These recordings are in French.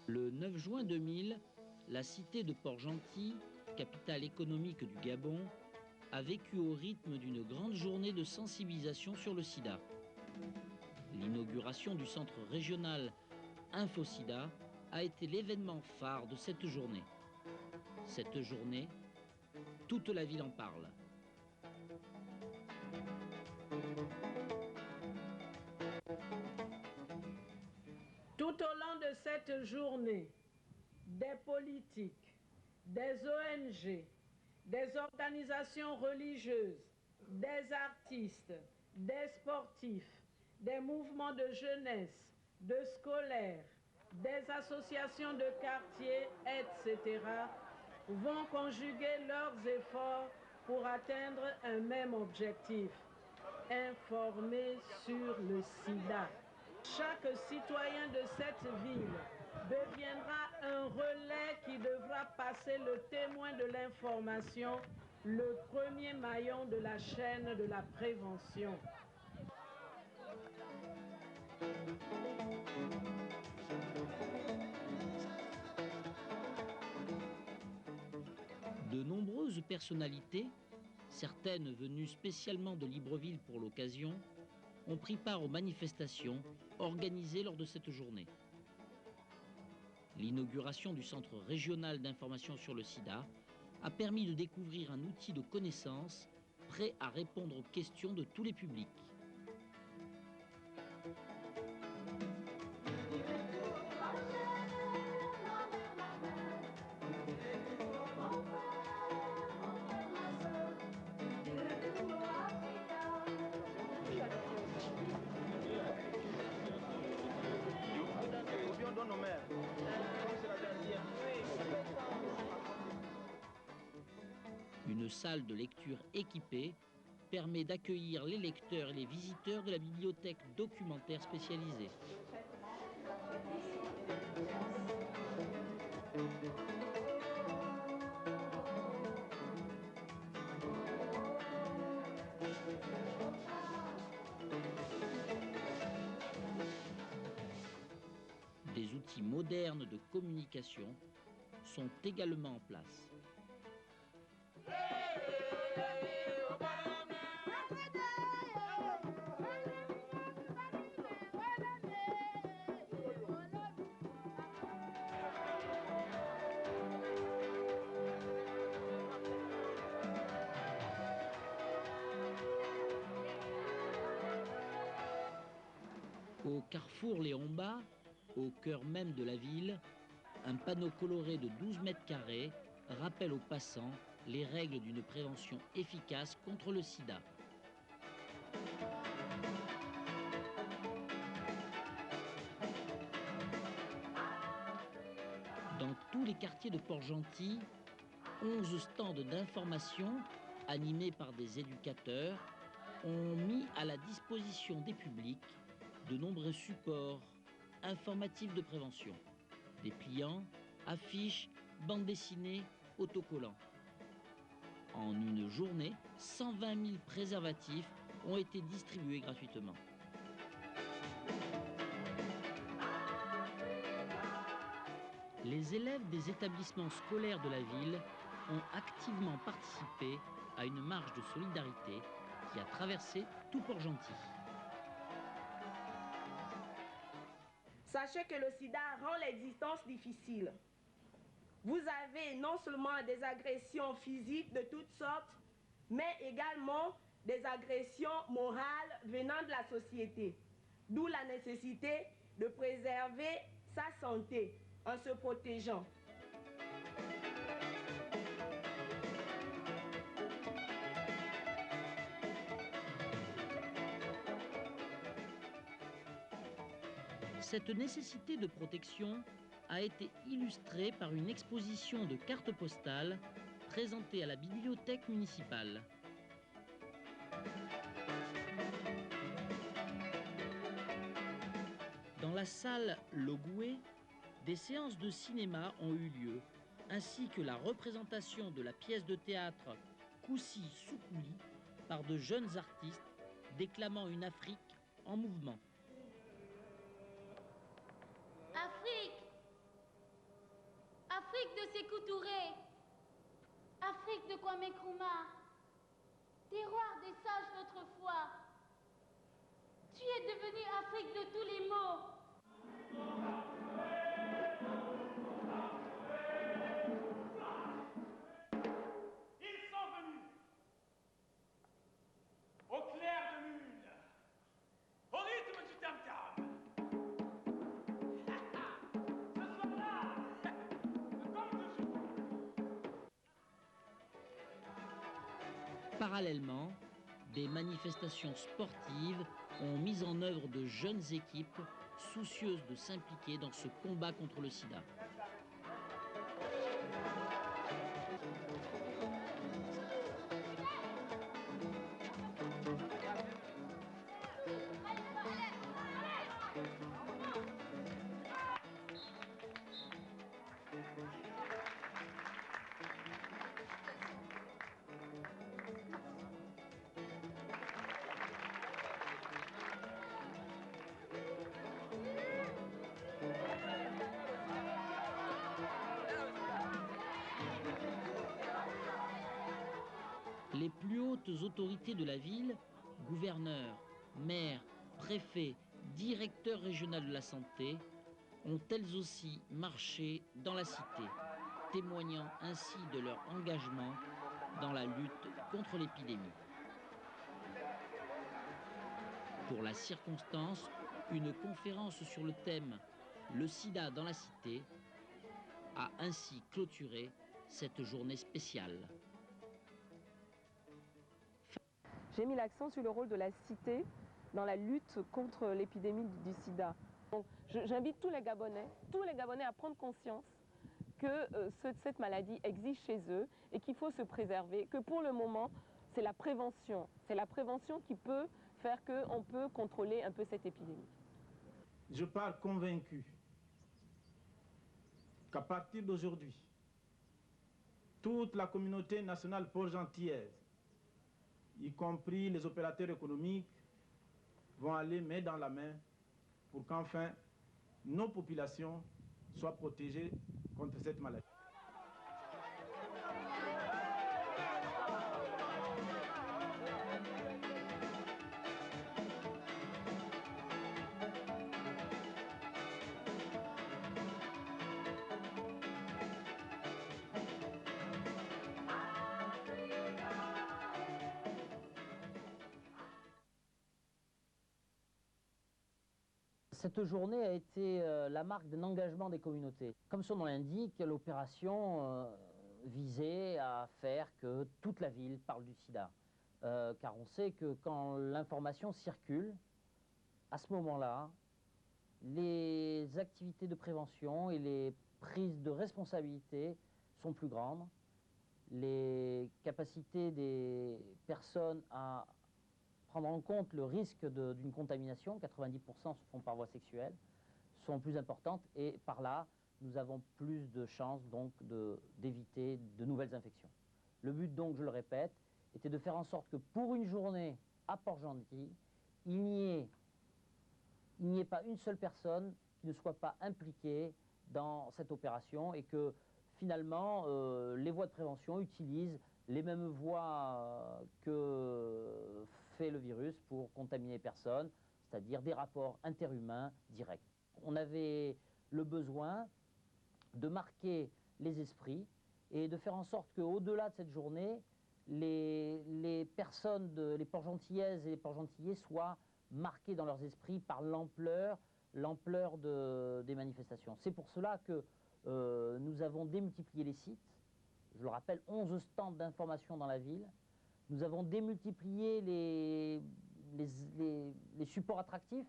Le 9 juin 2000, la cité de Port-Gentil, capitale économique du Gabon, a vécu au rythme d'une grande journée de sensibilisation sur le sida. L'inauguration du centre régional InfoSida a été l'événement phare de cette journée. Cette journée, toute la ville en parle. Tout au long de cette journée, des politiques, des ONG, des organisations religieuses, des artistes, des sportifs, des mouvements de jeunesse, de scolaires, des associations de quartier, etc., vont conjuguer leurs efforts pour atteindre un même objectif: informer sur le sida. Chaque citoyen de cette ville deviendra un relais qui devra passer le témoin de l'information, le premier maillon de la chaîne de la prévention. De nombreuses personnalités, certaines venues spécialement de Libreville pour l'occasion, ont pris part aux manifestations organisées lors de cette journée. L'inauguration du Centre régional d'information sur le sida a permis de découvrir un outil de connaissance prêt à répondre aux questions de tous les publics. Une salle de lecture équipée permet d'accueillir les lecteurs et les visiteurs de la bibliothèque documentaire spécialisée. Des outils modernes de communication sont également en place. Au carrefour Léon-Bas, au cœur même de la ville, un panneau coloré de 12 mètres carrés rappelle aux passants les règles d'une prévention efficace contre le sida. Dans tous les quartiers de Port-Gentil, 11 stands d'information animés par des éducateurs ont mis à la disposition des publics de nombreux supports informatifs de prévention. Dépliants, affiches, bandes dessinées, autocollants. En une journée, 120 000 préservatifs ont été distribués gratuitement. Les élèves des établissements scolaires de la ville ont activement participé à une marche de solidarité qui a traversé tout Port-Gentil. Sachez que le sida rend l'existence difficile. Vous avez non seulement des agressions physiques de toutes sortes, mais également des agressions morales venant de la société. D'où la nécessité de préserver sa santé en se protégeant. Cette nécessité de protection a été illustrée par une exposition de cartes postales présentée à la bibliothèque municipale. Dans la salle Logoué, des séances de cinéma ont eu lieu, ainsi que la représentation de la pièce de théâtre Koussi Soukouli par de jeunes artistes déclamant une Afrique en mouvement. Afrique, Kwame Nkrumah, terroir des sages d'autrefois. Tu es devenu Afrique de tous les maux. Ils sont venus au clair de lune, au rythme du tam-tam. Ce soir-là, comme toujours. Parallèlement, des manifestations sportives ont mis en œuvre de jeunes équipes soucieuses de s'impliquer dans ce combat contre le sida. Les plus hautes autorités de la ville, gouverneurs, maires, préfets, directeurs régionaux de la santé, ont elles aussi marché dans la cité, témoignant ainsi de leur engagement dans la lutte contre l'épidémie. Pour la circonstance, une conférence sur le thème « Le sida dans la cité » a ainsi clôturé cette journée spéciale. J'ai mis l'accent sur le rôle de la cité dans la lutte contre l'épidémie du sida. J'invite tous les Gabonais à prendre conscience que cette maladie existe chez eux et qu'il faut se préserver, que pour le moment, c'est la prévention. C'est la prévention qui peut faire qu'on peut contrôler un peu cette épidémie. Je pars convaincu qu'à partir d'aujourd'hui, toute la communauté nationale port-gentillaise, y compris les opérateurs économiques, vont aller main dans la main pour qu'enfin nos populations soient protégées contre cette maladie. Cette journée a été la marque d'un engagement des communautés. Comme son nom l'indique, l'opération visait à faire que toute la ville parle du sida. Car on sait que quand l'information circule, à ce moment-là, les activités de prévention et les prises de responsabilité sont plus grandes. Les capacités des personnes à prendre en compte le risque d'une contamination, 90% se font par voie sexuelle, sont plus importantes et par là, nous avons plus de chances donc d'éviter de nouvelles infections. Le but donc, je le répète, était de faire en sorte que pour une journée à Port-Gentil, il n'y ait pas une seule personne qui ne soit pas impliquée dans cette opération et que finalement, les voies de prévention utilisent les mêmes voies que fait le virus pour contaminer personne, c'est-à-dire des rapports interhumains directs. On avait le besoin de marquer les esprits et de faire en sorte qu'au-delà de cette journée, les personnes, les Port-Gentillaises et les Port-Gentillais soient marqués dans leurs esprits par l'ampleur des manifestations. C'est pour cela que nous avons démultiplié les sites. Je le rappelle, 11 stands d'information dans la ville. Nous avons démultiplié les supports attractifs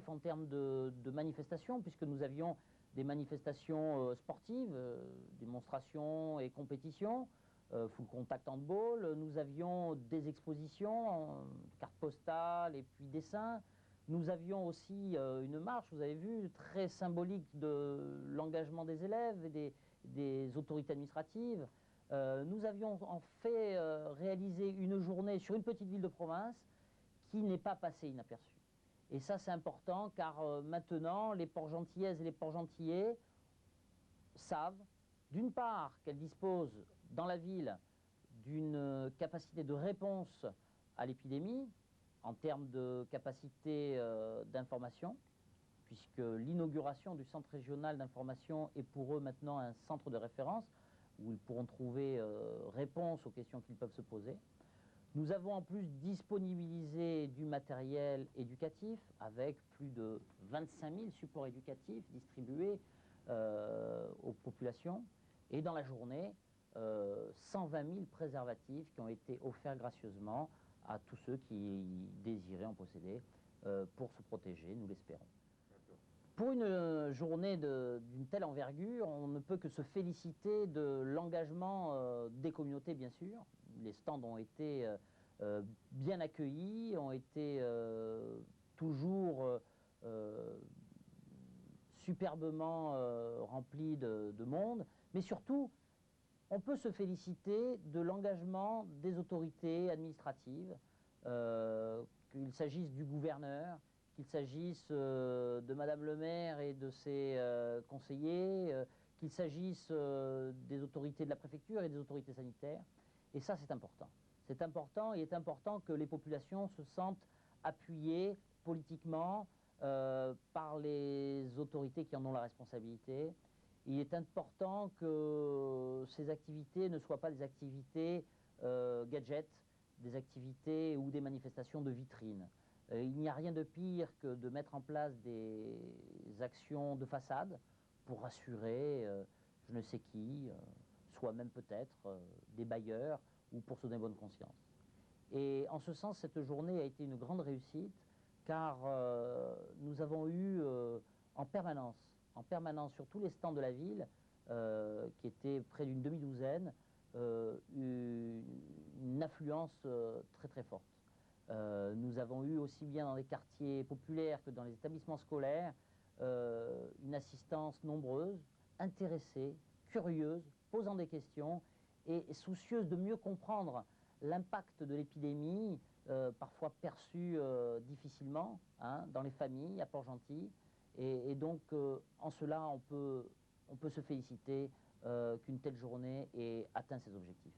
en termes de manifestations, puisque nous avions des manifestations sportives, démonstrations et compétitions, full contact handball. Nous avions des expositions, cartes postales et puis dessins. Nous avions aussi une marche, vous avez vu, très symbolique de l'engagement des élèves et des autorités administratives. Nous avions en fait réalisé une journée sur une petite ville de province qui n'est pas passée inaperçue. Et ça, c'est important car maintenant, les Port-Gentillaises et les Port-Gentillais savent, d'une part, qu'elles disposent dans la ville d'une capacité de réponse à l'épidémie en termes de capacité d'information, puisque l'inauguration du centre régional d'information est pour eux maintenant un centre de référence où ils pourront trouver réponse aux questions qu'ils peuvent se poser. Nous avons en plus disponibilisé du matériel éducatif avec plus de 25 000 supports éducatifs distribués aux populations et dans la journée 120 000 préservatifs qui ont été offerts gracieusement à tous ceux qui désiraient en posséder pour se protéger, nous l'espérons. Pour une journée d'une telle envergure, on ne peut que se féliciter de l'engagement des communautés, bien sûr. Les stands ont été bien accueillis, ont été toujours superbement remplis de monde, mais surtout, on peut se féliciter de l'engagement des autorités administratives, qu'il s'agisse du gouverneur, qu'il s'agisse de Madame le maire et de ses conseillers, qu'il s'agisse des autorités de la préfecture et des autorités sanitaires. Et ça, c'est important. C'est important, et il est important que les populations se sentent appuyées politiquement par les autorités qui en ont la responsabilité. Il est important que ces activités ne soient pas des activités gadgets, des activités ou des manifestations de vitrine. Il n'y a rien de pire que de mettre en place des actions de façade pour rassurer je ne sais qui, soi-même peut-être, des bailleurs, ou pour se donner bonne conscience. Et en ce sens, cette journée a été une grande réussite, car nous avons eu en permanence sur tous les stands de la ville, qui étaient près d'une demi-douzaine, une affluence très très forte. Nous avons eu aussi bien dans les quartiers populaires que dans les établissements scolaires une assistance nombreuse, intéressée, curieuse, posant des questions et soucieuse de mieux comprendre l'impact de l'épidémie, parfois perçu difficilement dans les familles à Port-Gentil. Et donc, en cela, on peut se féliciter qu'une telle journée ait atteint ses objectifs.